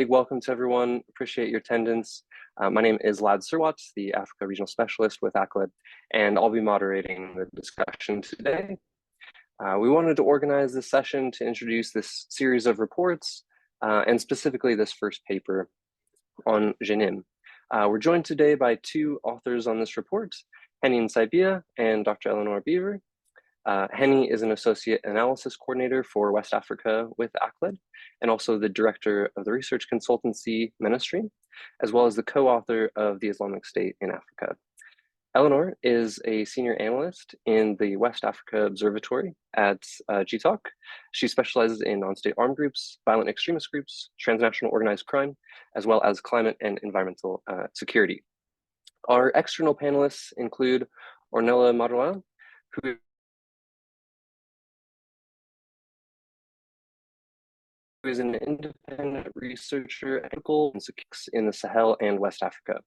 Big welcome to everyone. Appreciate your attendance. My name is Lad Surwat, the Africa Regional Specialist with ACLED, and I'll be moderating the discussion today. We wanted to organize this session to introduce this series of reports, and specifically this first paper on JNIM. We're joined today by two authors on this report, Henny Saibia and Dr. Eleanor Beaver. Henny is an Associate Analysis Coordinator for West Africa with ACLED, and also the Director of the Research Consultancy Ministry, as well as the co-author of the Islamic State in Africa. Eleanor is a Senior Analyst in the West Africa Observatory at GI-TOC. She specializes in non-state armed groups, violent extremist groups, transnational organized crime, as well as climate and environmental security. Our external panelists include Ornella Marouin, who is an independent researcher in the Sahel and West Africa.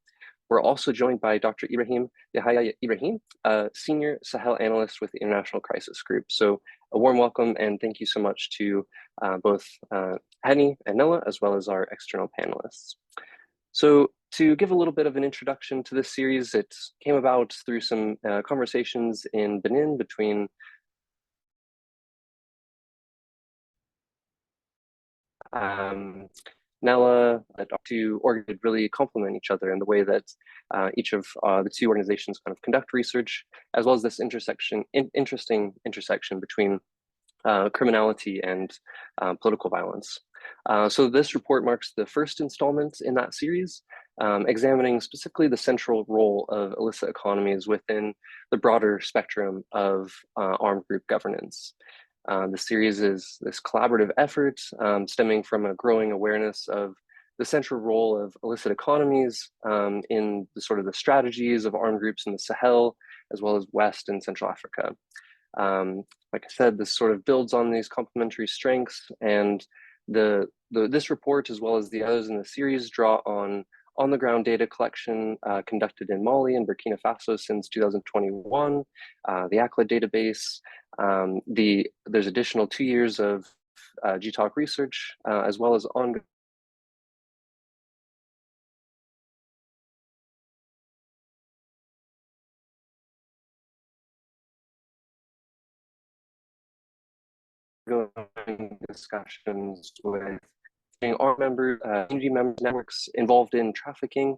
We're also joined by Dr. Ibrahim Yahya Ibrahim, a senior Sahel analyst with the International Crisis Group. So a warm welcome and thank you so much to both Henny and Noah, as well as our external panelists. So to give a little bit of an introduction to this series, it came about through some conversations in Benin between Nella, to really complement each other in the way that each of the two organizations kind of conduct research, as well as this interesting intersection between criminality and political violence. So this report marks the first installment in that series, examining specifically the central role of illicit economies within the broader spectrum of armed group governance. The series is this collaborative effort stemming from a growing awareness of the central role of illicit economies in the strategies of armed groups in the Sahel, as well as West and Central Africa. Like I said, this sort of builds on these complementary strengths, and this report, as well as the others in the series, draw on the ground data collection conducted in Mali and Burkina Faso since 2021, the ACLED database. There's additional 2 years of GI-TOC research, as well as ongoing discussions with armed members, community members, networks involved in trafficking,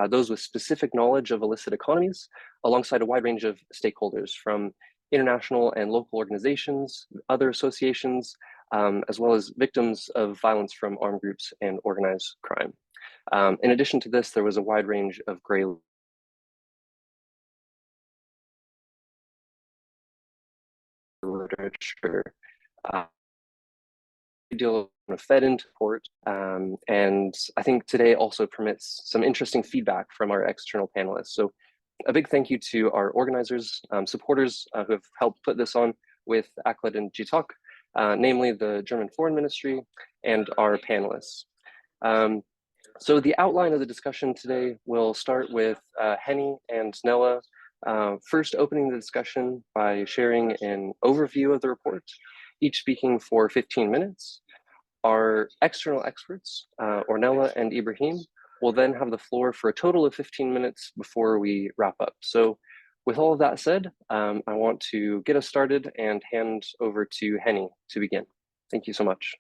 those with specific knowledge of illicit economies, alongside a wide range of stakeholders from international and local organizations, other associations, as well as victims of violence from armed groups and organized crime. In addition to this, there was a wide range of gray literature, deal of fed into court, and I think today also permits some interesting feedback from our external panelists. So a big thank you to our organizers, supporters who have helped put this on with ACLED and GI-TOC, namely the German Foreign Ministry and our panelists. So the outline of the discussion today will start with Henny and Nella first opening the discussion by sharing an overview of the report, each speaking for 15 minutes. Our external experts, Ornella and Ibrahim, will then have the floor for a total of 15 minutes before we wrap up. So with all of that said, I want to get us started and hand over to Henny to begin. Thank you so much.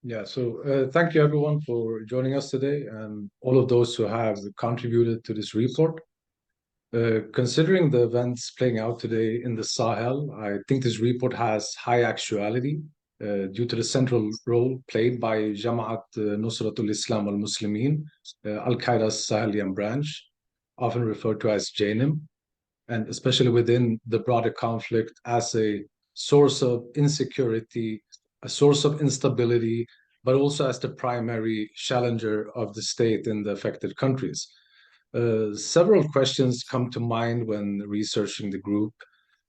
Yeah, so thank you everyone for joining us today, and all of those who have contributed to this report. Considering the events playing out today in the Sahel, I think this report has high actuality due to the central role played by Jama'at Nusratul Islam al-Muslimin, Al-Qaeda's Sahelian branch, often referred to as JNIM, and especially within the broader conflict as a source of insecurity, a source of instability, but also as the primary challenger of the state in the affected countries. Several questions come to mind when researching the group,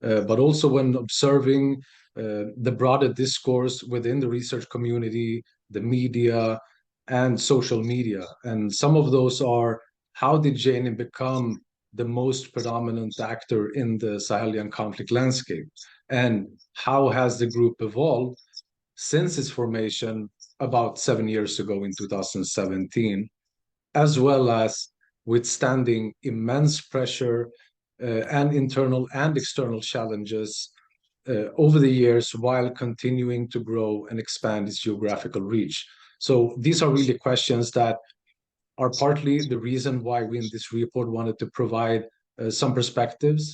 but also when observing the broader discourse within the research community, the media, and social media. And some of those are, how did JNIM become the most predominant actor in the Sahelian conflict landscape? And how has the group evolved since its formation about 7 years ago in 2017, as well as withstanding immense pressure and internal and external challenges over the years while continuing to grow and expand its geographical reach. So these are really questions that are partly the reason why we in this report wanted to provide some perspectives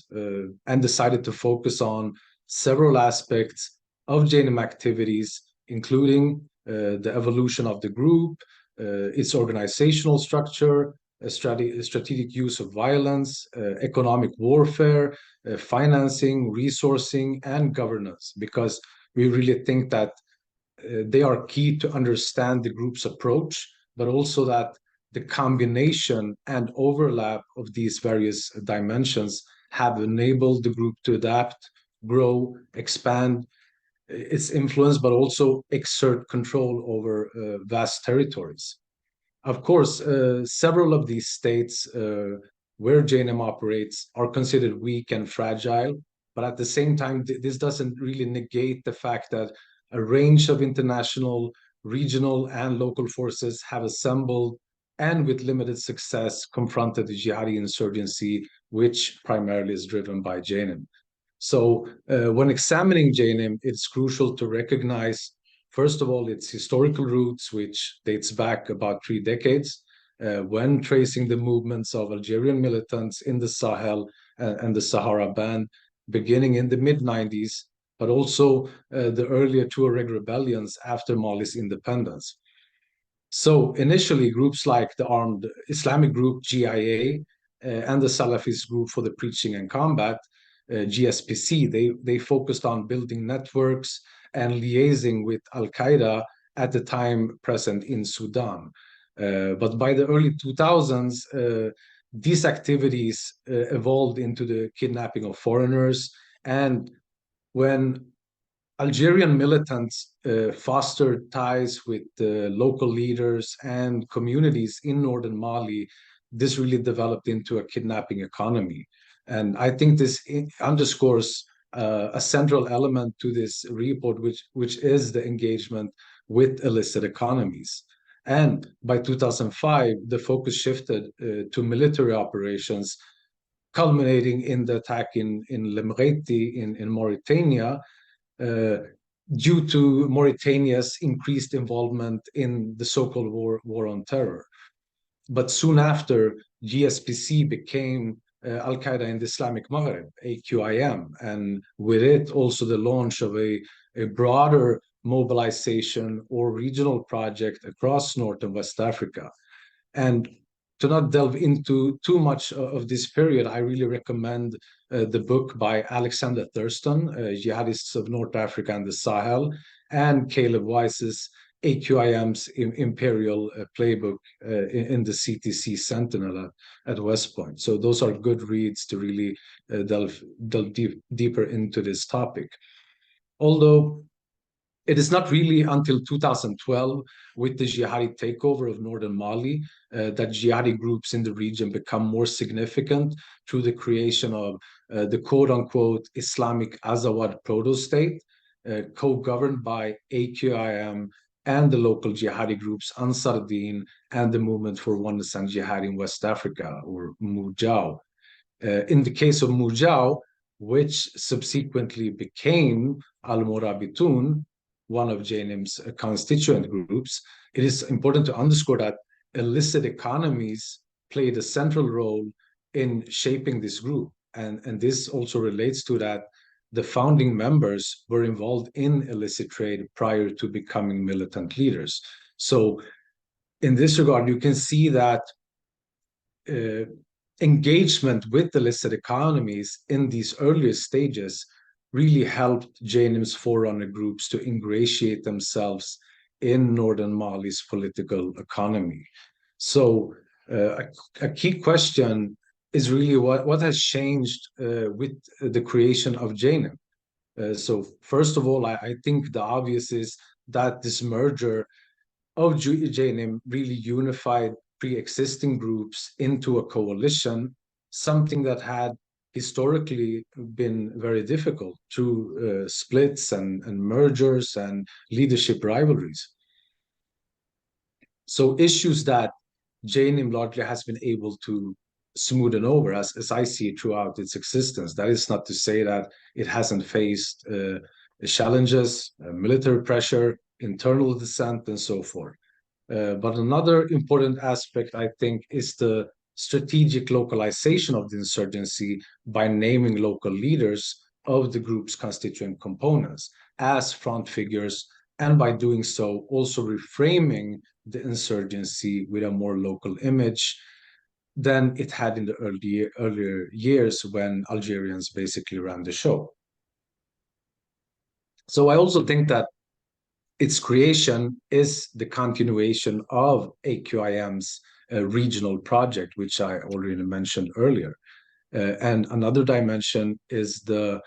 and decided to focus on several aspects of JNIM activities, including the evolution of the group, its organizational structure, strategic use of violence, economic warfare, financing, resourcing, and governance, because we really think that they are key to understand the group's approach, but also that the combination and overlap of these various dimensions have enabled the group to adapt, grow, expand its influence, but also exert control over vast territories. Of course, several of these states where JNIM operates are considered weak and fragile, but at the same time, this doesn't really negate the fact that a range of international, regional, and local forces have assembled and with limited success confronted the jihadi insurgency, which primarily is driven by JNIM. So when examining JNIM, it's crucial to recognize, first of all, its historical roots, which dates back about 3 decades, when tracing the movements of Algerian militants in the Sahel and the Sahara Band, beginning in the mid-90s, but also the earlier Tuareg rebellions after Mali's independence. So initially, groups like the armed Islamic group GIA and the Salafist group for the Preaching and Combat, GSPC, they focused on building networks and liaising with Al-Qaeda at the time present in Sudan. But by the early 2000s, these activities evolved into the kidnapping of foreigners. And when Algerian militants fostered ties with local leaders and communities in northern Mali, this really developed into a kidnapping economy. And I think this underscores a central element to this report, which is the engagement with illicit economies. And by 2005, the focus shifted to military operations, culminating in the attack in Lemreiti in Mauritania, due to Mauritania's increased involvement in the so-called war on terror. But soon after, GSPC became Al-Qaeda in the Islamic Maghreb, AQIM, and with it also the launch of a broader mobilization or regional project across North and West Africa. And to not delve into too much of this period, I really recommend the book by Alexander Thurston, Jihadists of North Africa and the Sahel, and Caleb Weiss's AQIM's Imperial Playbook in the CTC Sentinel at West Point. So those are good reads to really delve deeper into this topic. Although it is not really until 2012, with the jihadi takeover of northern Mali, that jihadi groups in the region become more significant through the creation of the quote-unquote Islamic Azawad proto-state, co-governed by AQIM and the local jihadi groups Ansar Din and the Movement for Oneness and Jihad in West Africa, or Mujao. In the case of Mujao, which subsequently became Al-Morabitun, one of JNIM's constituent groups, it is important to underscore that illicit economies played a central role in shaping this group. And this also relates to that the founding members were involved in illicit trade prior to becoming militant leaders. So in this regard, you can see that engagement with illicit economies in these earlier stages really helped JNIM's forerunner groups to ingratiate themselves in northern Mali's political economy. So a key question is really what has changed with the creation of JNIM. So first of all, I think the obvious is that this merger of JNIM really unified pre-existing groups into a coalition, something that had historically been very difficult through splits and mergers and leadership rivalries. So issues that JNIM largely has been able to smoothen over, as I see it throughout its existence. That is not to say that it hasn't faced challenges, military pressure, internal dissent, and so forth. But another important aspect, I think, is the strategic localization of the insurgency by naming local leaders of the group's constituent components as front figures, and by doing so, also reframing the insurgency with a more local image than it had in the earlier years when Algerians basically ran the show. So I also think that its creation is the continuation of AQIM's regional project, which I already mentioned earlier. And another dimension is the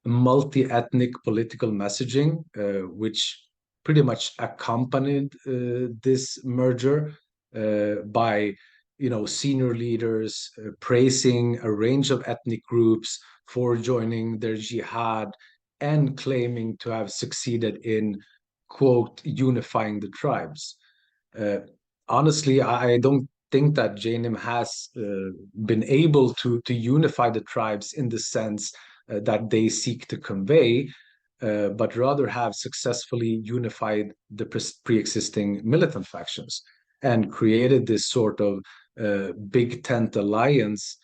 multi-ethnic political messaging, which pretty much accompanied this merger by senior leaders praising a range of ethnic groups for joining their jihad and claiming to have succeeded in, quote, unifying the tribes. Uh, Honestly, I don't think that JNIM has been able to unify the tribes in the sense that they seek to convey, but rather have successfully unified the pre-existing militant factions and created this sort of big tent alliance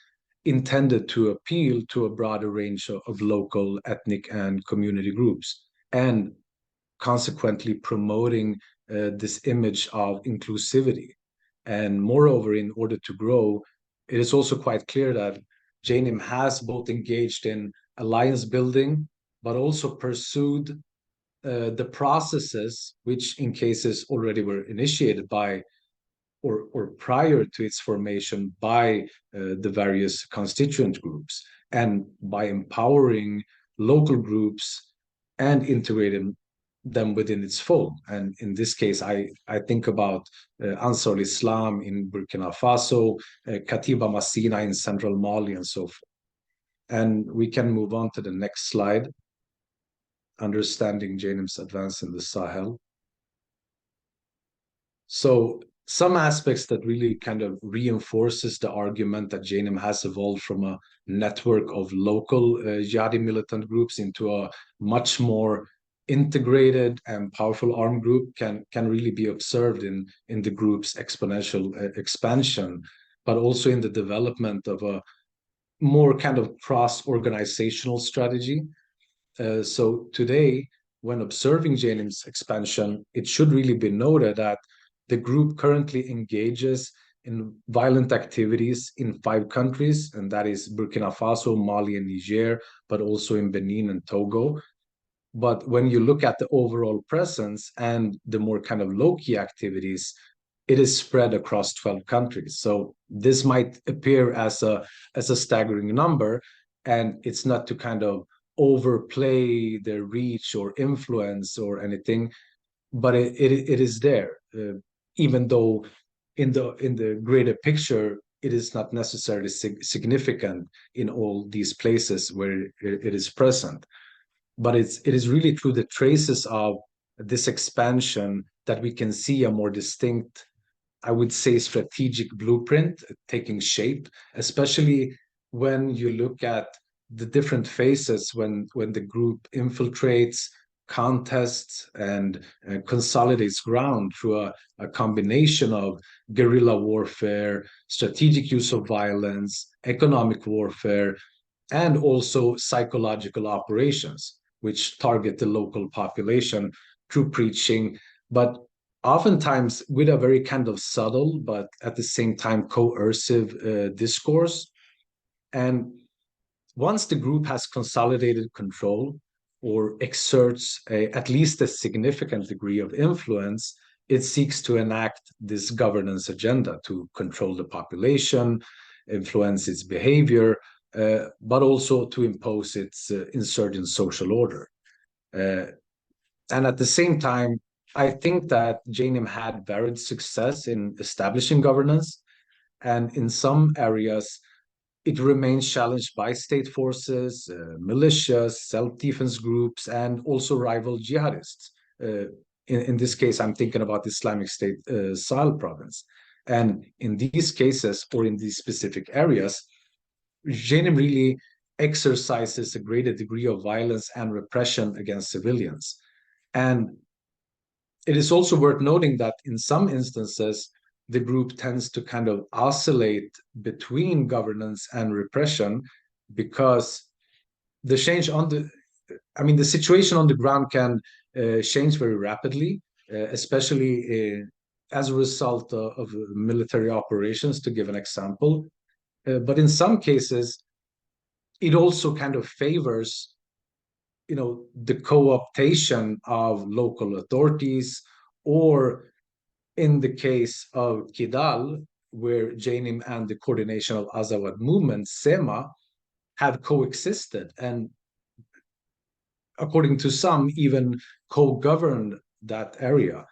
intended to appeal to a broader range of local ethnic and community groups, and consequently promoting this image of inclusivity. And moreover, in order to grow, it is also quite clear that JNIM has both engaged in alliance building, but also pursued the processes which, in cases already were initiated by or prior to its formation by the various constituent groups, and by empowering local groups and integrating them within its fold. And in this case, I think about Ansar Islam in Burkina Faso, Katiba Masina in central Mali, and so forth. And we can move on to the next slide, understanding JNIM's advance in the Sahel. So some aspects that really kind of reinforces the argument that JNIM has evolved from a network of local jihadi militant groups into a much more integrated and powerful armed group can really be observed in the group's exponential expansion, but also in the development of a more kind of cross-organizational strategy. So today, when observing JNIM's expansion, it should really be noted that the group currently engages in violent activities in 5 countries, and that is Burkina Faso, Mali, and Niger, but also in Benin and Togo. But when you look at the overall presence and the more kind of low-key activities, it is spread across 12 countries. So this might appear as a staggering number, and it's not to kind of overplay their reach or influence or anything, but it is there, even though in the greater picture it is not necessarily significant in all these places where it is present. But it is really through the traces of this expansion that we can see a more distinct, I would say, strategic blueprint taking shape, especially when you look at the different phases when the group infiltrates, contests, and consolidates ground through a combination of guerrilla warfare, strategic use of violence, economic warfare, and also psychological operations, which target the local population through preaching, but oftentimes with a very kind of subtle, but at the same time coercive discourse. And once the group has consolidated control or exerts at least a significant degree of influence, it seeks to enact this governance agenda to control the population, influence its behavior, but also to impose its insurgent social order. And at the same time, I think that JNIM had varied success in establishing governance, and in some areas, it remains challenged by state forces, militias, self-defense groups, and also rival jihadists. in this case, I'm thinking about the Islamic State Sahel province. And in these cases, or in these specific areas, JNIM really exercises a greater degree of violence and repression against civilians. And it is also worth noting that in some instances, the group tends to kind of oscillate between governance and repression, because the change on the situation on the ground can change very rapidly, especially as a result of military operations, to give an example. But in some cases, it also kind of favors, the co-optation of local authorities, or in the case of Kidal, where JNIM and the Coordination of Azawad Movement, SEMA, have coexisted, and according to some, even co-governed that area,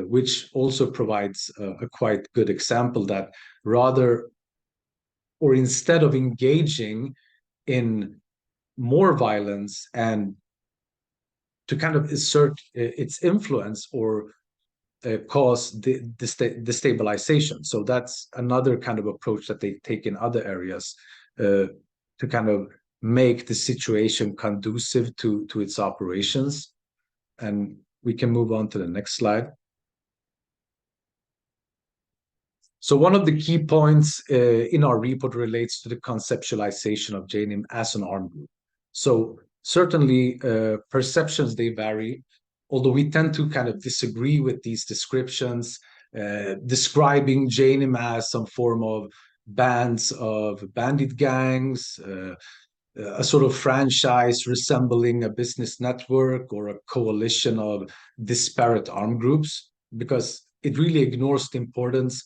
which also provides a quite good example that rather, or instead of engaging in more violence and to kind of assert its influence or cause destabilization. So that's another kind of approach that they take in other areas to kind of make the situation conducive to its operations. And we can move on to the next slide. So one of the key points in our report relates to the conceptualization of JNIM as an armed group. So certainly perceptions, they vary, although we tend to kind of disagree with these descriptions, describing JNIM as some form of bands of bandit gangs, a sort of franchise resembling a business network or a coalition of disparate armed groups, because it really ignores the importance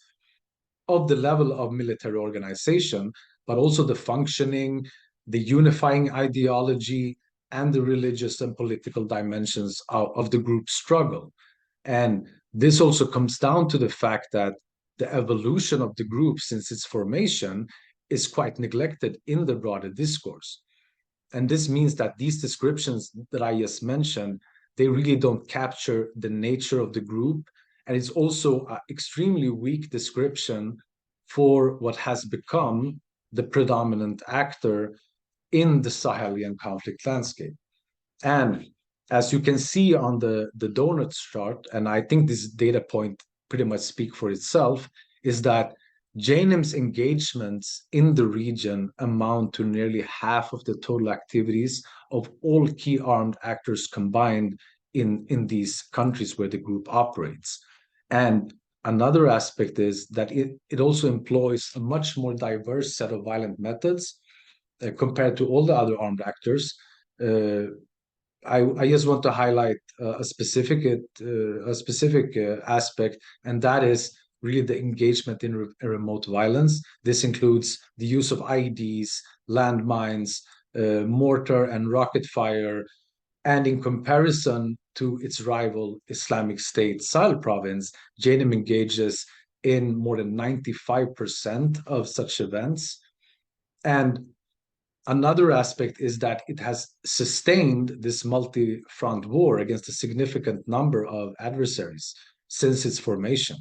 of the level of military organization, but also the functioning, the unifying ideology, and the religious and political dimensions of the group's struggle. And this also comes down to the fact that the evolution of the group since its formation is quite neglected in the broader discourse. And this means that these descriptions that I just mentioned, they really don't capture the nature of the group. And it's also an extremely weak description for what has become the predominant actor in the Sahelian conflict landscape. And as you can see on the donuts chart, and I think this data point pretty much speaks for itself, is that JNIM's engagements in the region amount to nearly half of the total activities of all key armed actors combined in these countries where the group operates. And another aspect is that it also employs a much more diverse set of violent methods compared to all the other armed actors. I just want to highlight a specific aspect, and that is really the engagement in remote violence. This includes the use of IEDs, landmines, mortar and rocket fire, and in comparison to its rival Islamic State Sahel province, JNIM engages in more than 95% of such events. And another aspect is that it has sustained this multi-front war against a significant number of adversaries since its formation.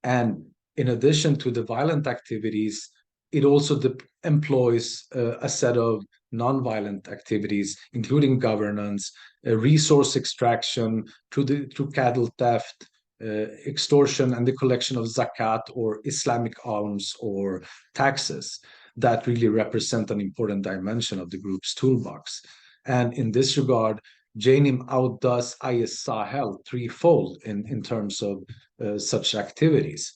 And in addition to the violent activities, it also employs a set of non-violent activities, including governance, resource extraction through cattle theft, extortion, and the collection of zakat or Islamic alms or taxes that really represent an important dimension of the group's toolbox. And in this regard, JNIM outdoes IS Sahel threefold in terms of such activities.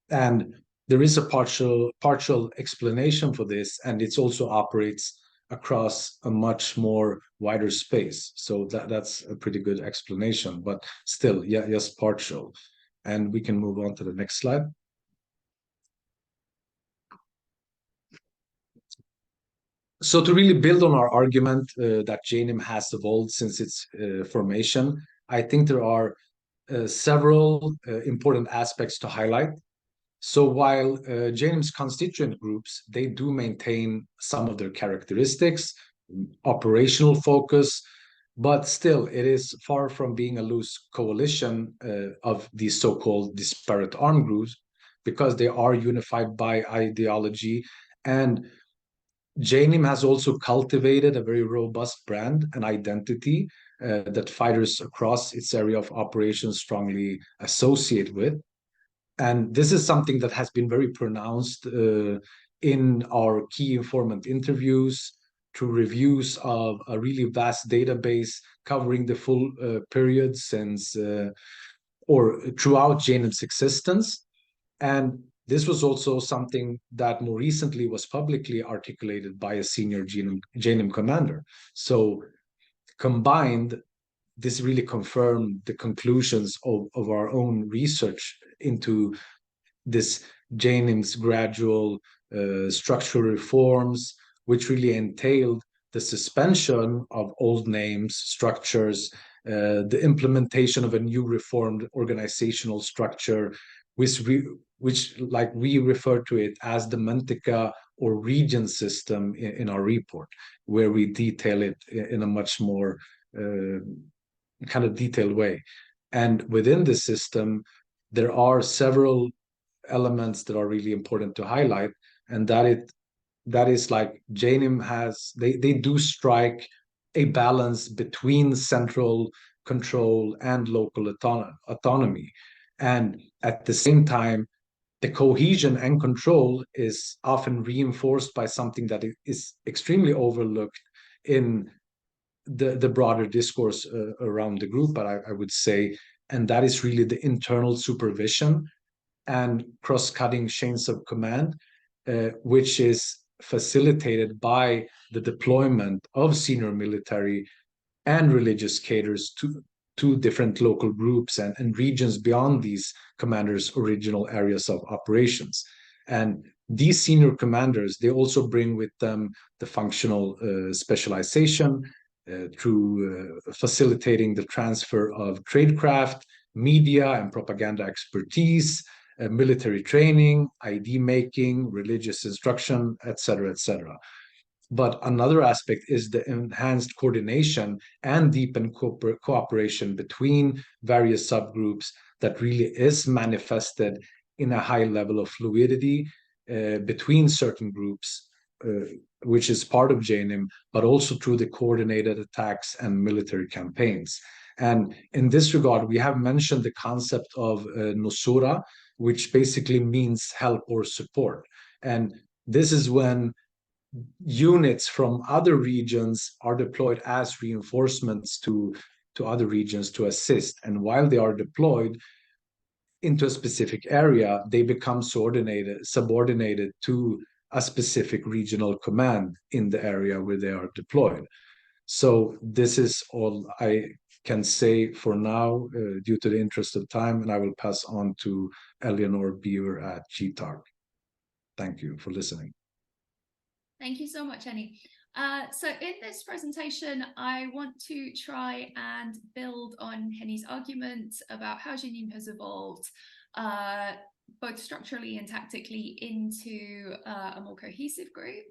And there is a partial explanation for this, and it also operates across a much more wider space. So that's a pretty good explanation, but still, yes, partial. And we can move on to the next slide. So to really build on our argument that JNIM has evolved since its formation, I think there are several important aspects to highlight. So while JNIM's constituent groups, they do maintain some of their characteristics, operational focus, But still, it is far from being a loose coalition of these so-called disparate armed groups, because they are unified by ideology. And JNIM has also cultivated a very robust brand and identity that fighters across its area of operations strongly associate with. And this is something that has been very pronounced in our key informant interviews, through reviews of a really vast database covering the full period since or throughout JNIM's existence. And this was also something that more recently was publicly articulated by a senior JNIM commander. So combined, this really confirmed the conclusions of our own research into this JNIM's gradual structural reforms, which really entailed the suspension of old names, structures, the implementation of a new reformed organizational structure, which like we refer to it as the Mantica or region system in our report, where we detail it in a much more kind of detailed way. And within this system, there are several elements that are really important to highlight, and that is like JNIM has they do strike a balance between central control and local autonomy. And at the same time, the cohesion and control is often reinforced by something that is extremely overlooked in the broader discourse around the group, but I would say, and that is really the internal supervision and cross-cutting chains of command, which is facilitated by the deployment of senior military and religious cadres to different local groups and regions beyond these commanders' original areas of operations. And these senior commanders, they also bring with them the functional specialization through facilitating the transfer of tradecraft, media and propaganda expertise, military training, ID making, religious instruction, etc., etc. But another aspect is the enhanced coordination and deepened cooperation between various subgroups that really is manifested in a high level of fluidity between certain groups, which is part of JNIM, but also through the coordinated attacks and military campaigns. And in this regard, we have mentioned the concept of Nusura, which basically means help or support. And this is when units from other regions are deployed as reinforcements to other regions to assist. And while they are deployed into a specific area, they become subordinated to a specific regional command in the area where they are deployed. So this is all I can say for now, due to the interest of time, and I will pass on to Eleanor Beaver at GI-TOC. Thank you for listening. Thank you so much, Henny. So in this presentation, I want to try and build on Henny's argument about how JNIM has evolved, both structurally and tactically, into a more cohesive group,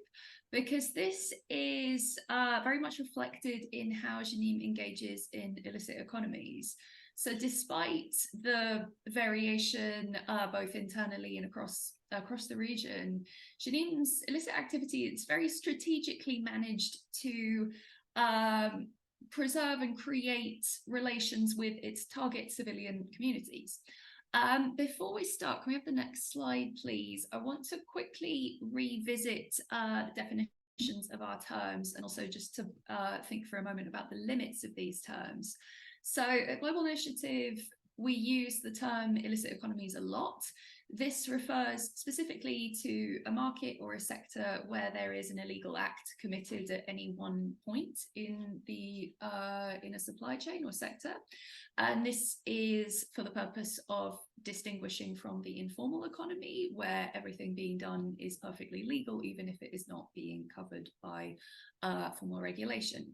because this is very much reflected in how JNIM engages in illicit economies. So despite the variation both internally and across the region, JNIM's illicit activity, it's very strategically managed to preserve and create relations with its target civilian communities. Before we start, can we have the next slide, please? I want to quickly revisit the definitions of our terms, and also just to think for a moment about the limits of these terms. So at Global Initiative, we use the term illicit economies a lot. This refers specifically to a market or a sector where there is an illegal act committed at any one point in a supply chain or sector. And this is for the purpose of distinguishing from the informal economy, where everything being done is perfectly legal, even if it is not being covered by formal regulation.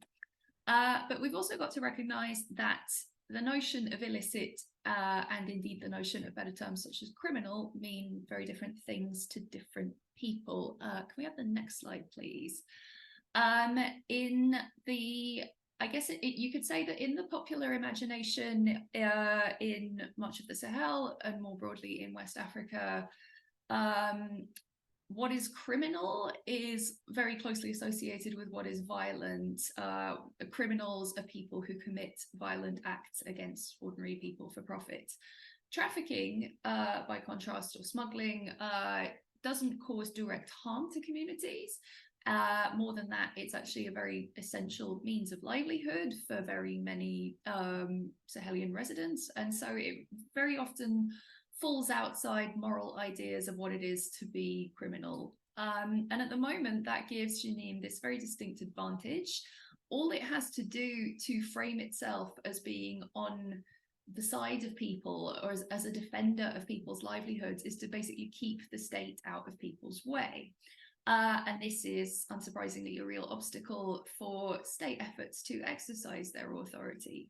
But we've also got to recognize that the notion of illicit and indeed the notion of better terms such as criminal mean very different things to different people. Can we have the next slide, please? In the I guess you could say that in the popular imagination in much of the Sahel and more broadly in West Africa, what is criminal is very closely associated with what is violent. Criminals are people who commit violent acts against ordinary people for profit. Trafficking, by contrast, or smuggling, doesn't cause direct harm to communities. More than that, it's actually a very essential means of livelihood for very many Sahelian residents. And so it very often falls outside moral ideas of what it is to be criminal. And at the moment, that gives JNIM this very distinct advantage. All it has to do to frame itself as being on the side of people or as a defender of people's livelihoods is to basically keep the state out of people's way. And this is, unsurprisingly, a real obstacle for state efforts to exercise their authority.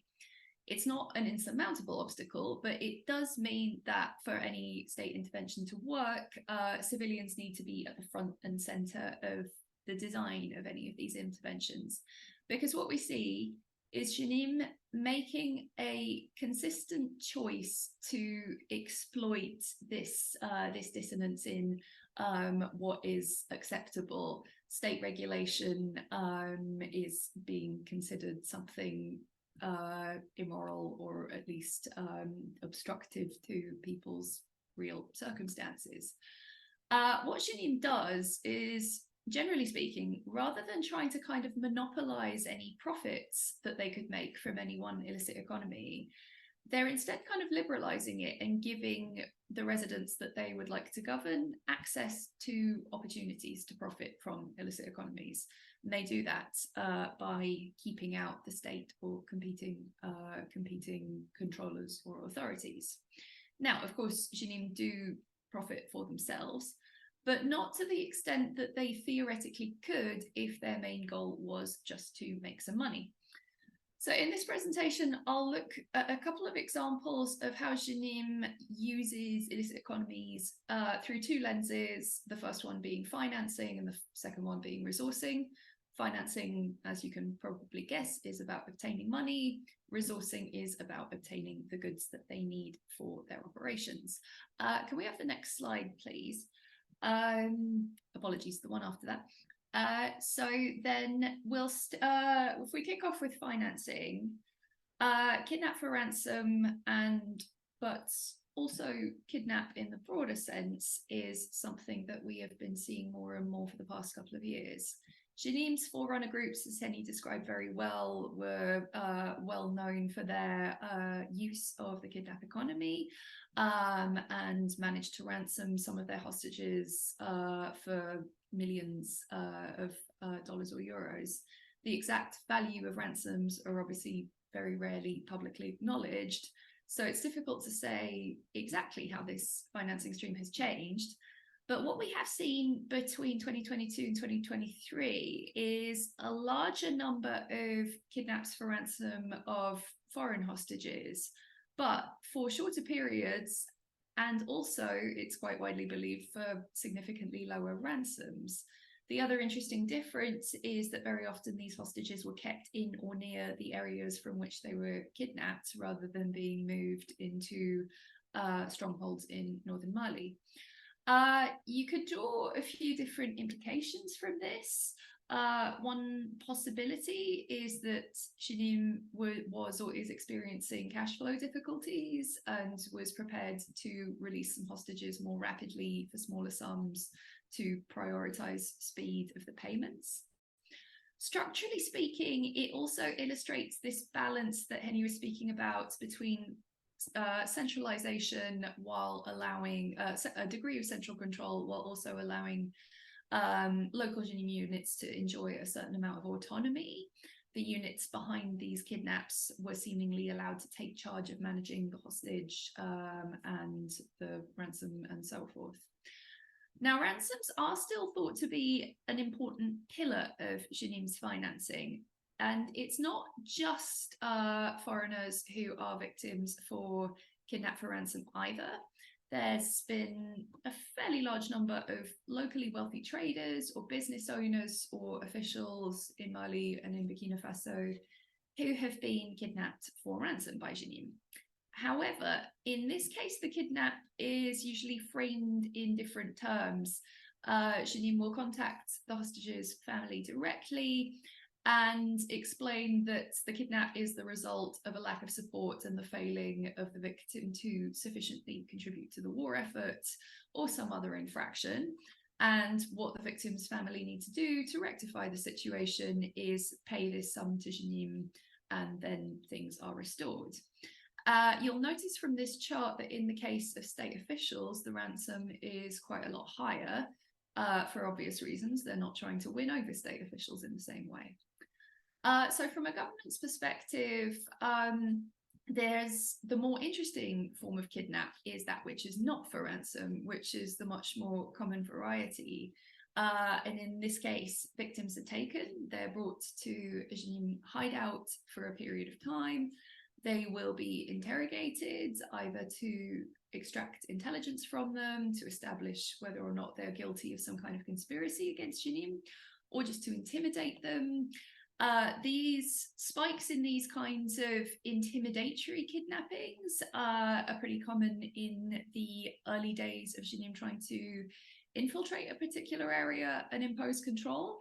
It's not an insurmountable obstacle, but it does mean that for any state intervention to work, civilians need to be at the front and center of the design of any of these interventions. Because what we see is JNIM making a consistent choice to exploit this, this dissonance in what is acceptable. State regulation is being considered something immoral or at least obstructive to people's real circumstances. What JNIM does is, generally speaking, rather than trying to kind of monopolize any profits that they could make from any one illicit economy, they're instead kind of liberalizing it and giving the residents that they would like to govern access to opportunities to profit from illicit economies. And they do that by keeping out the state or competing controllers or authorities. Now, of course, JNIM do profit for themselves, but not to the extent that they theoretically could if their main goal was just to make some money. So in this presentation, I'll look at a couple of examples of how JNIM uses illicit economies through two lenses, the first one being financing and the second one being resourcing. Financing, as you can probably guess, is about obtaining money. Resourcing is about obtaining the goods that they need for their operations. Can we have the next slide, please? Apologies, the one after that. So then we'll, if we kick off with financing, kidnap for ransom but also kidnap in the broader sense is something that we have been seeing more and more for the past couple of years. JNIM's forerunner groups, as Henny described very well, were well known for their use of the kidnap economy and managed to ransom some of their hostages for millions of dollars or euros. The exact value of ransoms are obviously very rarely publicly acknowledged, so it's difficult to say exactly how this financing stream has changed. But what we have seen between 2022 and 2023 is a larger number of kidnaps for ransom of foreign hostages, but for shorter periods, and also it's quite widely believed for significantly lower ransoms. The other interesting difference is that very often these hostages were kept in or near the areas from which they were kidnapped rather than being moved into strongholds in northern Mali. You could draw a few different implications from this. One possibility is that JNIM was or is experiencing cash flow difficulties and was prepared to release some hostages more rapidly for smaller sums to prioritize speed of the payments. Structurally speaking, it also illustrates this balance that Henny was speaking about between centralization while allowing a degree of central control, while also allowing local JNIM units to enjoy a certain amount of autonomy. The units behind these kidnaps were seemingly allowed to take charge of managing the hostage and the ransom and so forth. Now, ransoms are still thought to be an important pillar of JNIM's financing. And it's not just foreigners who are victims for kidnap for ransom either. There's been a fairly large number of locally wealthy traders or business owners or officials in Mali and in Burkina Faso who have been kidnapped for ransom by JNIM. However, in this case, the kidnap is usually framed in different terms. JNIM will contact the hostage's family directly and explain that the kidnap is the result of a lack of support and the failing of the victim to sufficiently contribute to the war effort or some other infraction. And what the victim's family need to do to rectify the situation is pay this sum to JNIM, and then things are restored. You'll notice from this chart that in the case of state officials, the ransom is quite a lot higher for obvious reasons. They're not trying to win over state officials in the same way. So from a government's perspective, there's the more interesting form of kidnap is that which is not for ransom, which is the much more common variety. And in this case, victims are taken, they're brought to a JNIM hideout for a period of time. They will be interrogated either to extract intelligence from them, to establish whether or not they're guilty of some kind of conspiracy against JNIM, or just to intimidate them. These spikes in these kinds of intimidatory kidnappings are pretty common in the early days of JNIM trying to infiltrate a particular area and impose control.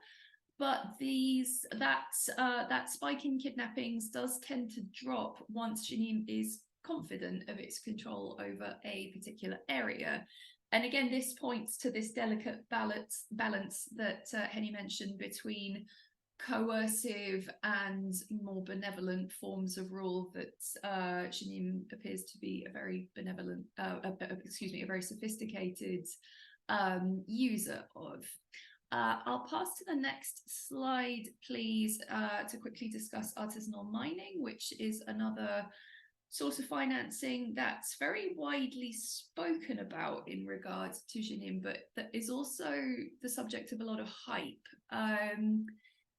But that spike in kidnappings does tend to drop once JNIM is confident of its control over a particular area. And again, this points to this delicate balance that Henny mentioned between coercive and more benevolent forms of rule that JNIM appears to be a very benevolent, a very sophisticated user of. I'll pass to the next slide, please, to quickly discuss artisanal mining, which is another source of financing that's very widely spoken about in regards to JNIM, but that is also the subject of a lot of hype.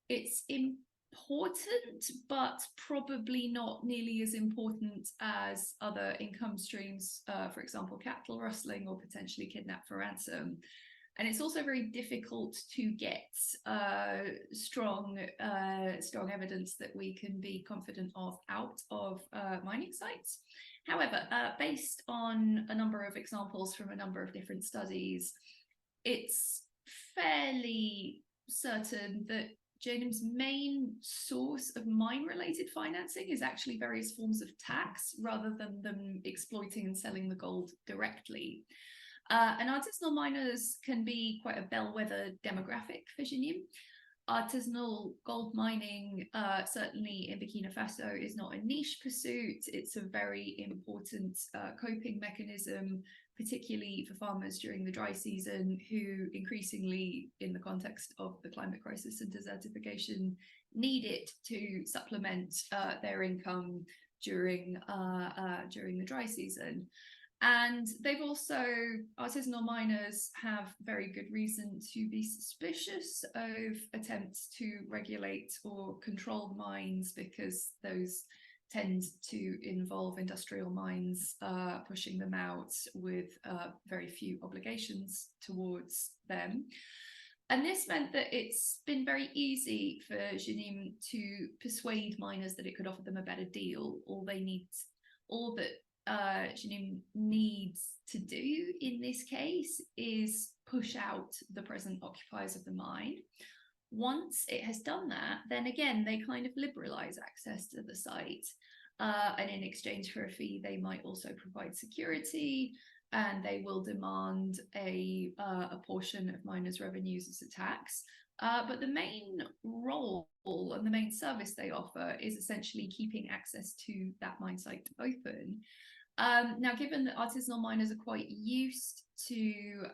It's important, but probably not nearly as important as other income streams, for example, cattle rustling or potentially kidnap for ransom. And it's also very difficult to get strong evidence that we can be confident of out of mining sites. However, based on a number of examples from a number of different studies, it's fairly certain that JNIM's main source of mine-related financing is actually various forms of tax rather than them exploiting and selling the gold directly. And artisanal miners can be quite a bellwether demographic for JNIM. Artisanal gold mining, certainly in Burkina Faso, is not a niche pursuit. It's a very important coping mechanism, particularly for farmers during the dry season, who increasingly, in the context of the climate crisis and desertification, need it to supplement their income during the dry season. And they've also, artisanal miners have very good reason to be suspicious of attempts to regulate or control mines, because those tend to involve industrial mines pushing them out with very few obligations towards them. And this meant that it's been very easy for JNIM to persuade miners that it could offer them a better deal. All that JNIM needs to do in this case is push out the present occupiers of the mine. Once it has done that, then again, they kind of liberalize access to the site. And in exchange for a fee, they might also provide security, and they will demand a portion of miners' revenues as a tax. But the main role and the main service they offer is essentially keeping access to that mine site open. Now, given that artisanal miners are quite used to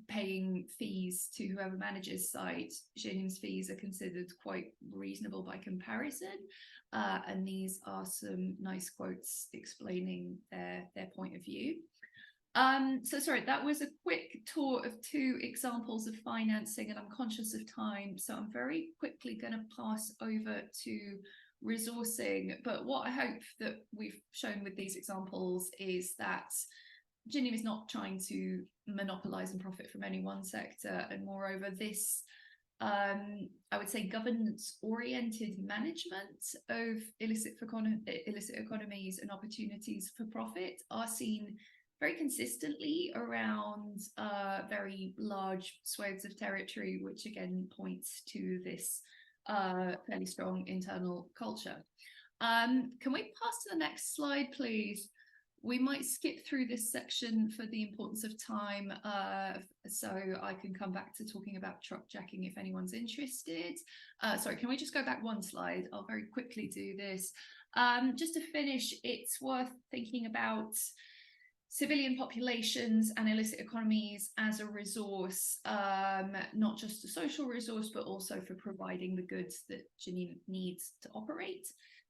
paying fees to whoever manages site, JNIM's fees are considered quite reasonable by comparison. And these are some nice quotes explaining their point of view. So sorry, that was a quick tour of two examples of financing, and I'm conscious of time, so I'm very quickly going to pass over to resourcing. But what I hope that we've shown with these examples is that JNIM is not trying to monopolize and profit from any one sector, and moreover, this I would say, governance-oriented management of illicit economies and opportunities for profit are seen very consistently around very large swathes of territory, which again points to this fairly strong internal culture. Can we pass to the next slide, please? We might skip through this section for the importance of time, so I can come back to talking about truck jacking if anyone's interested. Sorry, can we just go back one slide? I'll very quickly do this. Just to finish, it's worth thinking about civilian populations and illicit economies as a resource, not just a social resource, but also for providing the goods that JNIM needs to operate.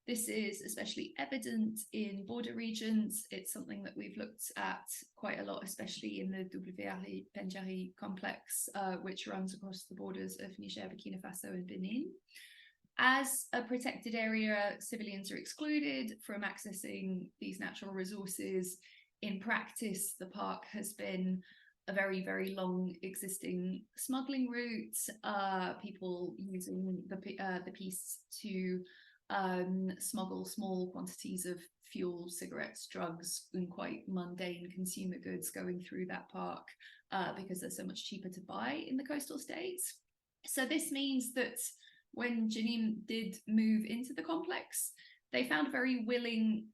This is especially evident in border regions. It's something that we've looked at quite a lot, especially in the WRI-Pendjari complex, which runs across the borders of Niger, Burkina Faso, and Benin. As a protected area, civilians are excluded from accessing these natural resources. In practice, the park has been a very, very long existing smuggling route, people using the piece to smuggle small quantities of fuel, cigarettes, drugs, and quite mundane consumer goods going through that park because they're so much cheaper to buy in the coastal states. So this means that when JNIM did move into the complex, they found a very willing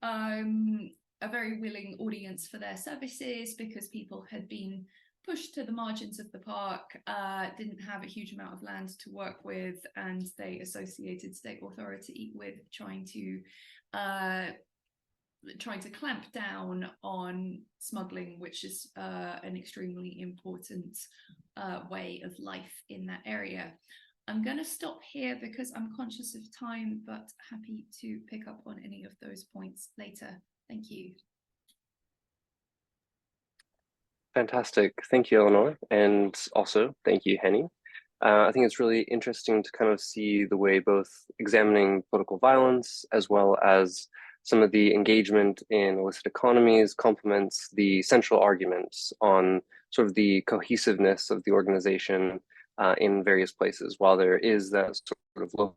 audience for their services because people had been pushed to the margins of the park, didn't have a huge amount of land to work with, and they associated state authority with trying to clamp down on smuggling, which is an extremely important way of life in that area. I'm going to stop here because I'm conscious of time, but happy to pick up on any of those points later. Thank you. Fantastic. Thank you, Eleanor. And also, thank you, Henny. I think it's really interesting to kind of see the way both examining political violence as well as some of the engagement in illicit economies complements the central arguments on sort of the cohesiveness of the organization in various places. While there is that sort of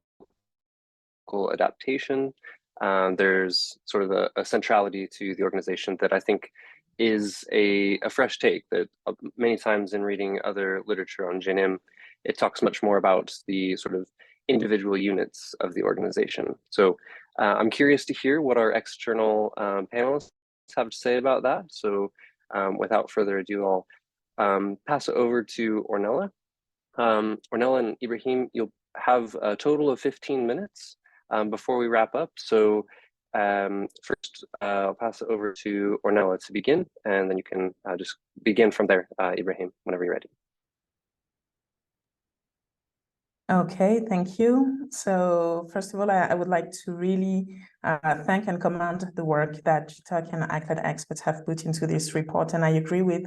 local adaptation, there's sort of a centrality to the organization that I think is a fresh take that many times in reading other literature on JNIM, it talks much more about the sort of individual units of the organization. So I'm curious to hear what our external panelists have to say about that. So without further ado, I'll pass it over to Ornella. Ornella and Ibrahim, you'll have a total of 15 minutes before we wrap up. So first, I'll pass it over to Ornella to begin, and then you can just begin from there, Ibrahim, whenever you're ready. Okay, thank you. So first of all, I would like to really thank and commend the work that GI-TOC and ACLED experts have put into this report. And I agree with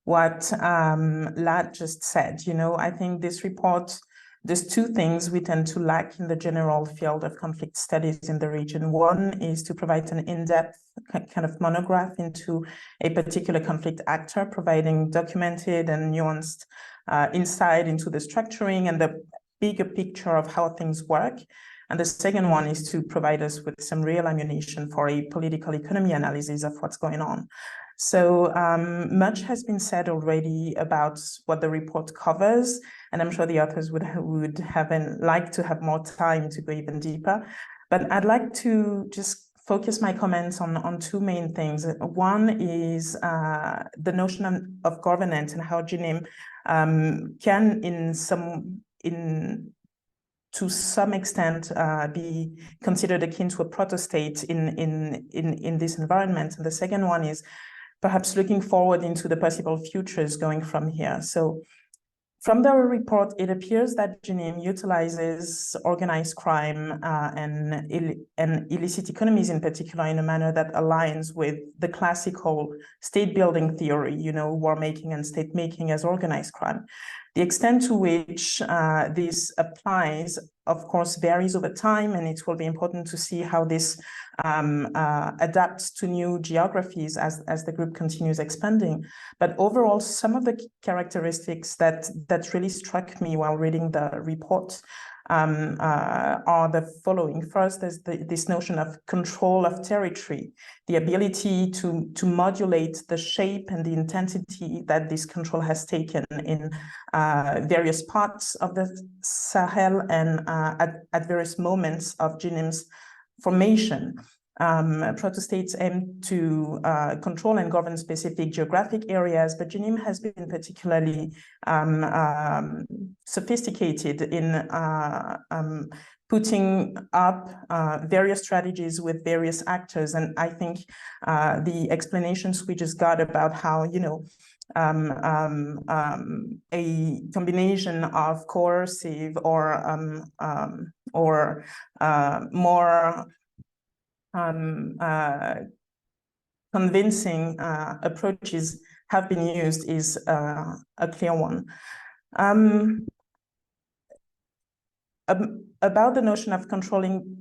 what Lad just said. You know, I think this report, there's two things we tend to lack in the general field of conflict studies in the region. One is to provide an in-depth kind of monograph into a particular conflict actor, providing documented and nuanced insight into the structuring and the bigger picture of how things work. And the second one is to provide us with some real ammunition for a political economy analysis of what's going on. So much has been said already about what the report covers, and I'm sure the authors would have liked to have more time to go even deeper. But I'd like to just focus my comments on two main things. One is the notion of governance and how JNIM can, to some extent, be considered akin to a proto-state in this environment. And the second one is perhaps looking forward into the possible futures going from here. So from the report, it appears that JNIM utilizes organized crime and illicit economies in particular in a manner that aligns with the classical state building theory, you know, war making and state making as organized crime. The extent to which this applies, of course, varies over time, and it will be important to see how this adapts to new geographies as the group continues expanding. But overall, some of the characteristics that really struck me while reading the report are the following. First, there's this notion of control of territory, the ability to modulate the shape and the intensity that this control has taken in various parts of the Sahel and at various moments of JNIM's formation. Proto-states aim to control and govern specific geographic areas, but JNIM has been particularly sophisticated in putting up various strategies with various actors. And I think the explanations we just got about how, you know, a combination of coercive or more convincing approaches have been used is a clear one. About the notion of controlling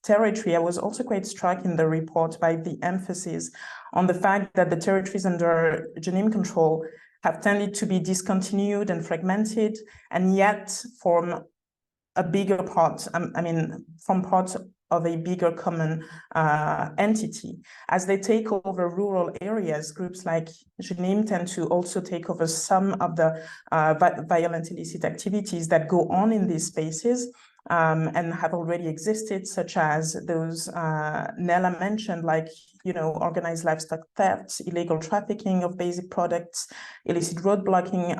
territory, I was also quite struck in the report by the emphasis on the fact that the territories under JNIM control have tended to be discontinued and fragmented, and yet form a bigger part, from parts of a bigger common entity. As they take over rural areas, groups like JNIM tend to also take over some of the violent illicit activities that go on in these spaces and have already existed, such as those Nella mentioned, like, you know, organized livestock thefts, illegal trafficking of basic products, illicit road blocking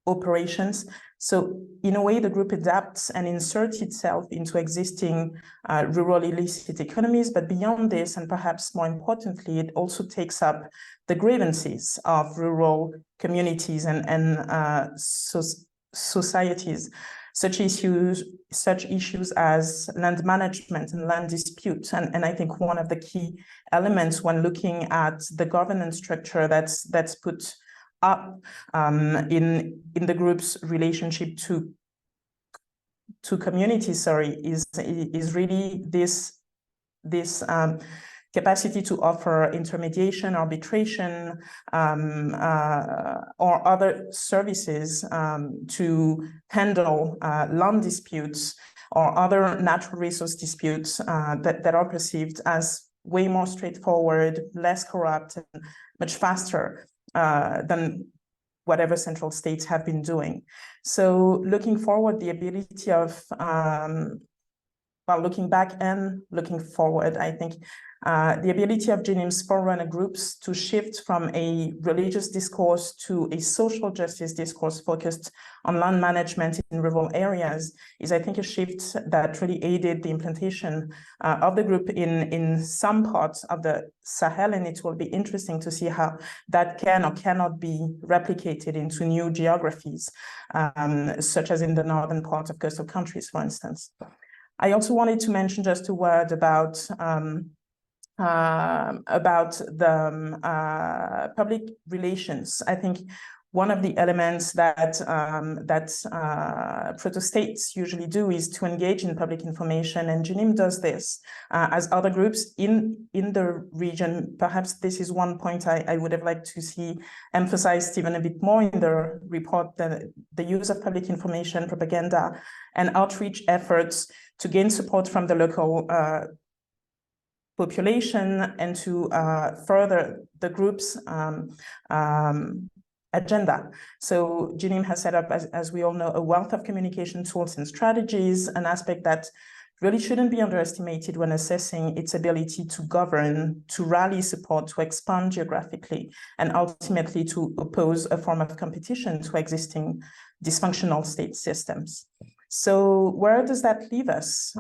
operations. So in a way, the group adapts and inserts itself into existing rural illicit economies. But beyond this, and perhaps more importantly, it also takes up the grievances of rural communities and societies, such issues as land management and land disputes. And I think one of the key elements when looking at the governance structure that's put up in the group's relationship to communities, is really this capacity to offer intermediation, arbitration, or other services to handle land disputes or other natural resource disputes that are perceived as way more straightforward, less corrupt, and much faster than whatever central states have been doing. So looking forward, the ability of, looking back and looking forward, I think the ability of JNIM's forerunner groups to shift from a religious discourse to a social justice discourse focused on land management in rural areas is, I think, a shift that really aided the implementation of the group in some parts of the Sahel, and it will be interesting to see how that can or cannot be replicated into new geographies, such as in the northern part of coastal countries, for instance. I also wanted to mention just a word about the public relations. I think one of the elements that proto-states usually do is to engage in public information, and JNIM does this as other groups in the region. Perhaps this is one point I would have liked to see emphasized even a bit more in the report, the use of public information, propaganda, and outreach efforts to gain support from the local population and to further the group's agenda. So JNIM has set up, as we all know, a wealth of communication tools and strategies, an aspect that really shouldn't be underestimated when assessing its ability to govern, to rally support, to expand geographically, and ultimately to oppose a form of competition to existing dysfunctional state systems. So where does that leave us?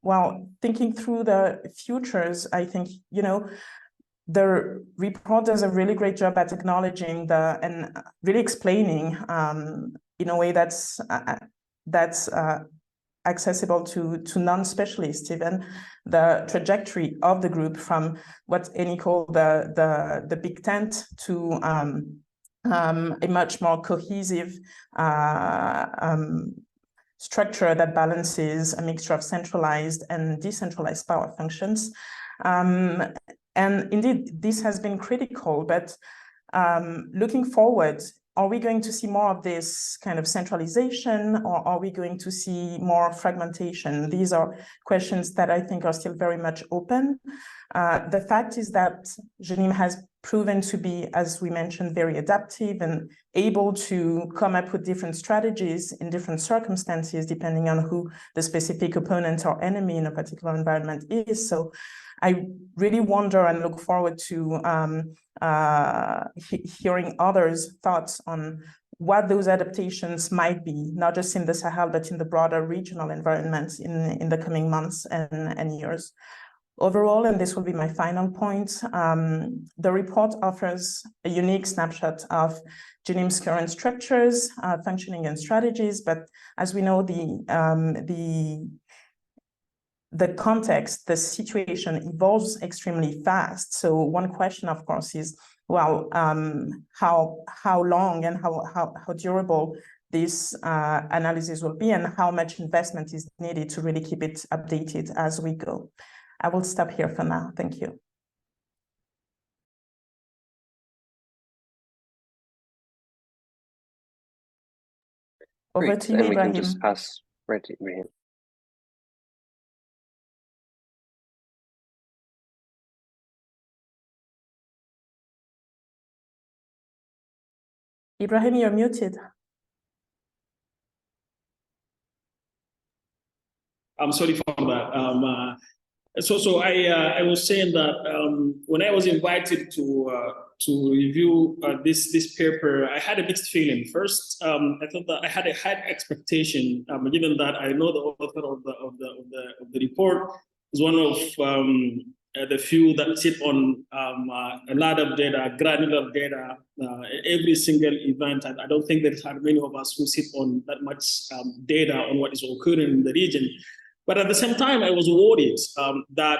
Well, thinking through the futures, I think, you know, the report does a really great job at acknowledging and really explaining in a way that's accessible to non-specialists, even the trajectory of the group from what Annie called the big tent to a much more cohesive structure that balances a mixture of centralized and decentralized power functions. And indeed, this has been critical, but looking forward, are we going to see more of this kind of centralization, or are we going to see more fragmentation? These are questions that I think are still very much open. The fact is that JNIM has proven to be, as we mentioned, very adaptive and able to come up with different strategies in different circumstances, depending on who the specific opponent or enemy in a particular environment is. So I really wonder and look forward to hearing others' thoughts on what those adaptations might be, not just in the Sahel, but in the broader regional environments in the coming months and years. Overall, and this will be my final point, the report offers a unique snapshot of JNIM's current structures, functioning and strategies, but as we know, the context, the situation evolves extremely fast. So one question, of course, is, well, how long and how durable this analysis will be, and how much investment is needed to really keep it updated as we go. I will stop here for now. Thank you. Over to you, and Ibrahim. We can just pass right to Ibrahim. Ibrahim, you're muted. I'm sorry for that. So I was saying that when I was invited to review this paper, I had a mixed feeling. First, I thought that I had a high expectation, given that I know the author of the report is one of the few that sit on a lot of data, granular data, every single event. I don't think there are many of us who sit on that much data on what is occurring in the region. But at the same time, I was worried that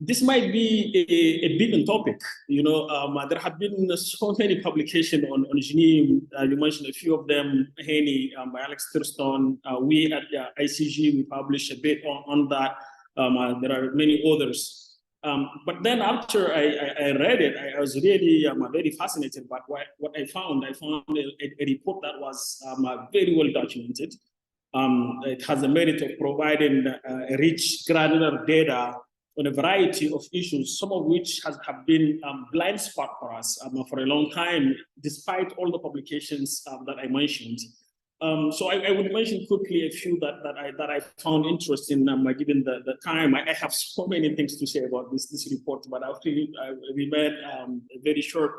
this might be a big topic. You know, there have been so many publications on JNIM. You mentioned a few of them, Haney, by Alex Thurston. We at ICG, we published a bit on that. There are many others. But then after I read it, I was really very fascinated by what I found. I found a report that was very well documented. It has the merit of providing rich granular data on a variety of issues, some of which have been blind spot for us for a long time, despite all the publications that I mentioned. So I would mention quickly a few that I found interesting given the time. I have so many things to say about this report, but I'll remain very short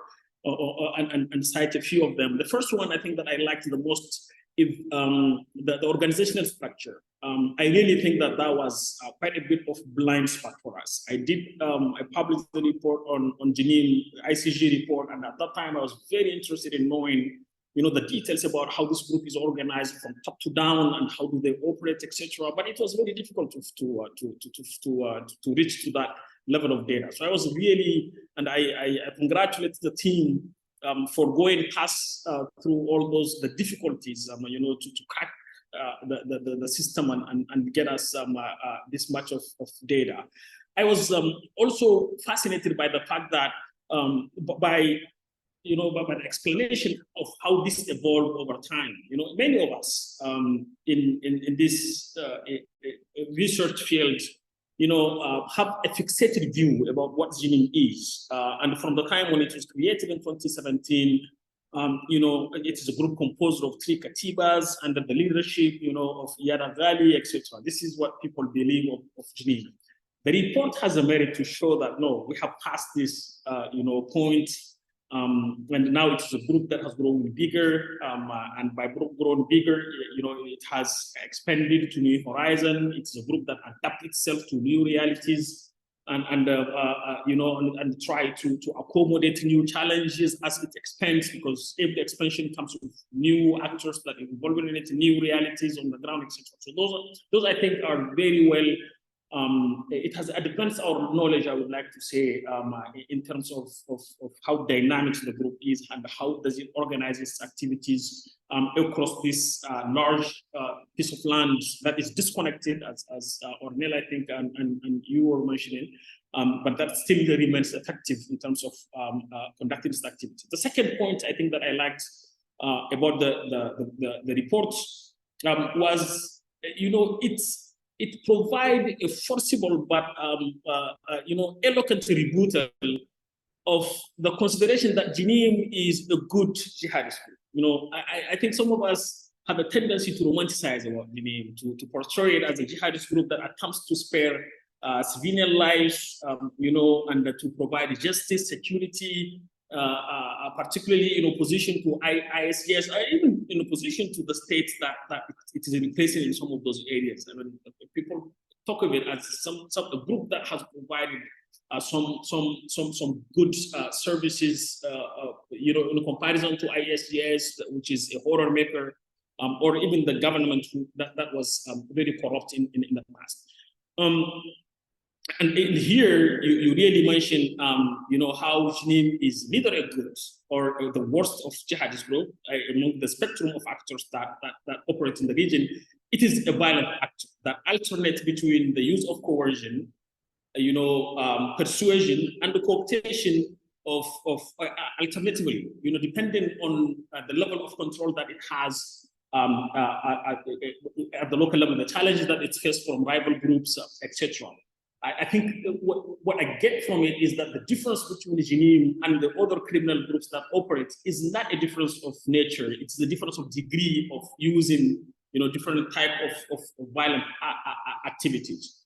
and cite a few of them. The first one I think that I liked the most is the organizational structure. I really think that was quite a bit of blind spot for us. I published the report on JNIM, ICG report, and at that time I was very interested in knowing, you know, the details about how this group is organized from top to down and how do they operate, etc. But it was very difficult to reach to that level of data. So I was really, and I congratulate the team for going past through all the difficulties, you know, to crack the system and get us this much of data. I was also fascinated by the fact that by the explanation of how this evolved over time. You know, many of us in this research field, you know, have a fixated view about what JNIM is. And from the time when it was created in 2017, you know, it is a group composed of 3 katibas under the leadership, you know, of Yada Valley, etc. This is what people believe of JNIM. The report has a merit to show that, no, we have passed this, you know, point. And now it's a group that has grown bigger, and by grown bigger, you know, it has expanded to new horizon. It's a group that adapts itself to new realities and you know, and try to accommodate new challenges as it expands, because every expansion comes with new actors that involve in it, new realities on the ground, etc. So those I think are very well it has advanced our knowledge, I would like to say, in terms of how dynamic the group is and how does it organize its activities across this large piece of land that is disconnected, as Ornella, I think, and you were mentioning, but that still remains effective in terms of conducting this activity. The second point I think that I liked about the report was, it provides a forcible but eloquent rebuttal of the consideration that JNIM is a good jihadist group. I think some of us have a tendency to romanticize about JNIM, to portray it as a jihadist group that attempts to spare civilian lives, and to provide justice, security, particularly in opposition to ISGS, or even in opposition to the states that it is replacing in some of those areas. I mean, people talk of it as a group that has provided some good services, in comparison to ISGS, which is a horror maker, or even the government that was very corrupt in the past. And in here, you really mentioned, how JNIM is neither a good or the worst of jihadist group among the spectrum of actors that operate in the region. It is a violent actor that alternates between the use of coercion, persuasion, and the cooptation of alternatively, depending on the level of control that it has at the local level, the challenges that it faces from rival groups, etc. I think what I get from it is that the difference between JNIM and the other criminal groups that operate is not a difference of nature. It's the difference of degree of using, different type of violent activities.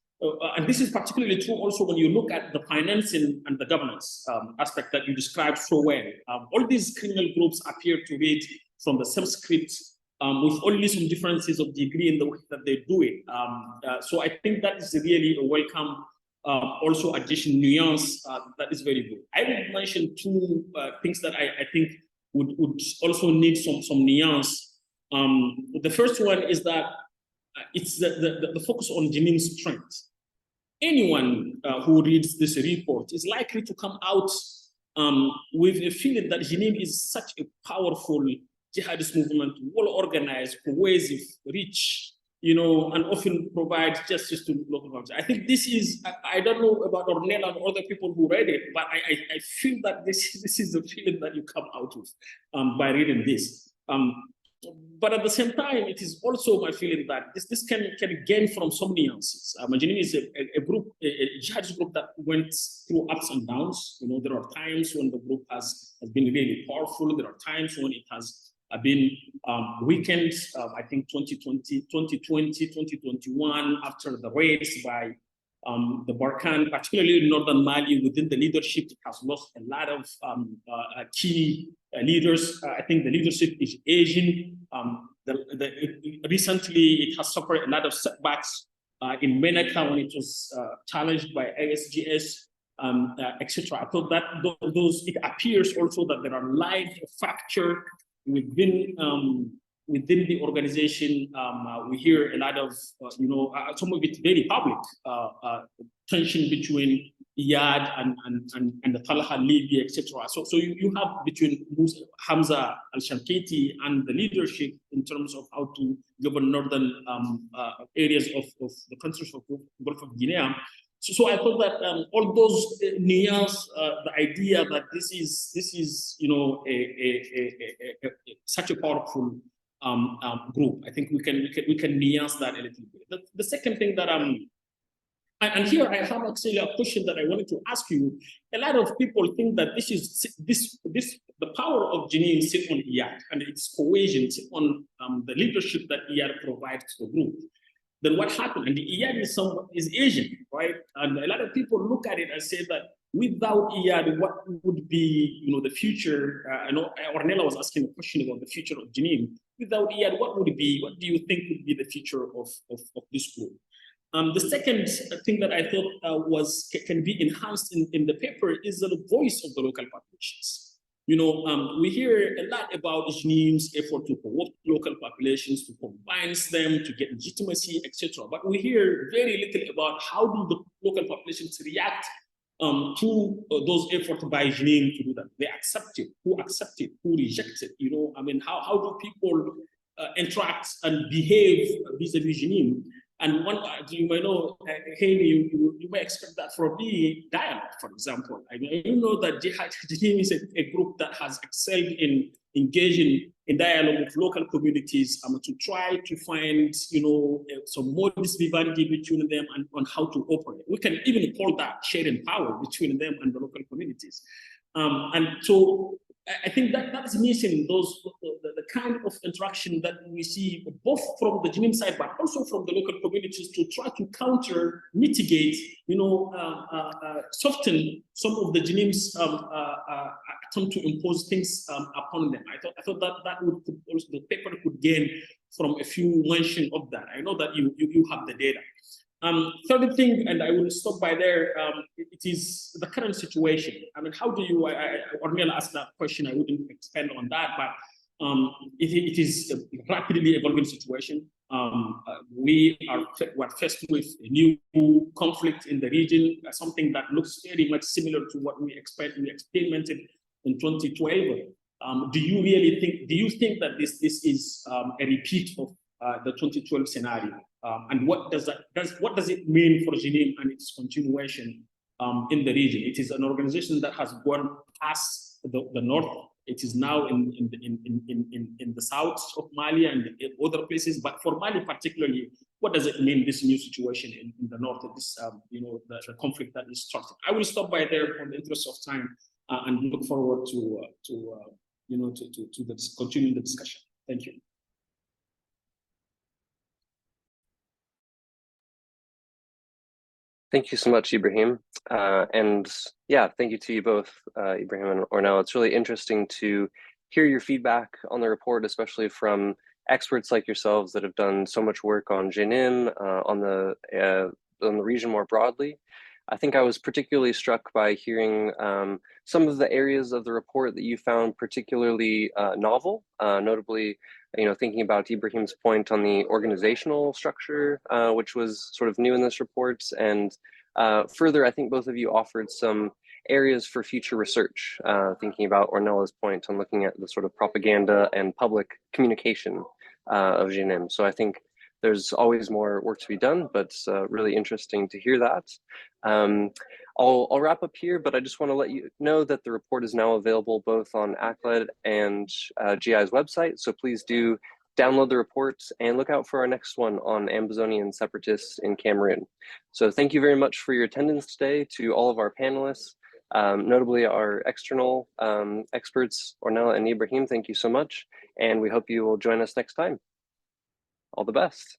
And this is particularly true also when you look at the financing and the governance aspect that you described so well. All these criminal groups appear to read from the same script, with only some differences of degree in the way that they do it. So I think that is really a welcome, also additional nuance that is very good. I would mention two things that I think would also need some nuance. The first one is that it's the focus on JNIM's strength. Anyone who reads this report is likely to come out with a feeling that JNIM is such a powerful jihadist movement, well-organized, cohesive, rich, and often provides justice to local governments. I think this is, I don't know about Ornella and other people who read it, but I feel that this is the feeling that you come out with by reading this. But at the same time, it is also my feeling that this can gain from some nuances. JNIM is a group, a jihadist group that went through ups and downs. there are times when the group has been really powerful. There are times when it has been weakened. I think 2020, 2021, after the raids by the Barkhane, particularly in northern Mali, within the leadership, it has lost a lot of key leaders. I think the leadership is aging. Recently, it has suffered a lot of setbacks in Menaka when it was challenged by ASGS, etc. I thought that it appears also that there are lines of fracture within the organization. We hear a lot of, some of it very public, tension between Iyad and the Talha Libya, etc. So you have between Hamza al-Shankiti and the leadership in terms of how to govern northern areas of the countries of the Gulf of Guinea. So I thought that all those nuance, the idea that this is such a powerful group. I think we can nuance that a little bit. The second thing that and here I have actually a question that I wanted to ask you. A lot of people think that the power of JNIM sits on Iyad and its cohesion sits on the leadership that Iyad provides to the group. Then what happened? And the Iyad is Asian, right? And a lot of people look at it and say that without Iyad, what would be, the future? I know Ornella was asking a question about the future of JNIM. Without Iyad, what would it be? What do you think would be the future of this group? The second thing that I thought can be enhanced in the paper is the voice of the local populations. We hear a lot about JNIM's effort to promote local populations, to combine them, to get legitimacy, etc. But we hear very little about how do the local populations react to those efforts by JNIM to do that. They accept it, who reject it, how do people interact and behave vis-a-vis JNIM? And one, you may know, Haley, you may expect that from the dialogue, for example. I mean, you know that JNIM is a group that has excelled in engaging in dialogue with local communities to try to find, some modus vivendi between them and on how to operate. We can even call that sharing power between them and the local communities. And so I think that is missing the kind of interaction that we see both from the JNIM side, but also from the local communities to try to counter, mitigate, soften some of the JNIM's attempt to impose things upon them. I thought that the paper could gain from a few mention of that. I know that you have the data. Third thing, and I will stop by there, it is the current situation. I mean, how do you, Ornella asked that question, I wouldn't expand on that, but it is a rapidly evolving situation. We're faced with a new conflict in the region, something that looks very much similar to what we experimented in 2012. Do you think that this is a repeat of the 2012 scenario? And what does it mean for JNIM and its continuation in the region? It is an organization that has gone past the north. It is now in the south of Mali and in other places. But for Mali particularly, what does it mean, this new situation in the north of this, the conflict that is started? I will stop by there for the interest of time and look forward to continuing the discussion. Thank you. Thank you so much, Ibrahim. And yeah, thank you to you both, Ibrahim and Ornella. It's really interesting to hear your feedback on the report, especially from experts like yourselves that have done so much work on JNIM, on the region more broadly. I think I was particularly struck by hearing some of the areas of the report that you found particularly novel, notably, thinking about Ibrahim's point on the organizational structure, which was sort of new in this report. And further, I think both of you offered some areas for future research, thinking about Ornella's point on looking at the sort of propaganda and public communication of JNIM. So I think there's always more work to be done, but it's really interesting to hear that. I'll wrap up here, but I just want to let you know that the report is now available both on ACLED and GI's website. So please do download the report and look out for our next one on Ambazonian separatists in Cameroon. So thank you very much for your attendance today, to all of our panelists, notably our external experts, Ornella and Ibrahim. Thank you so much. And we hope you will join us next time. All the best.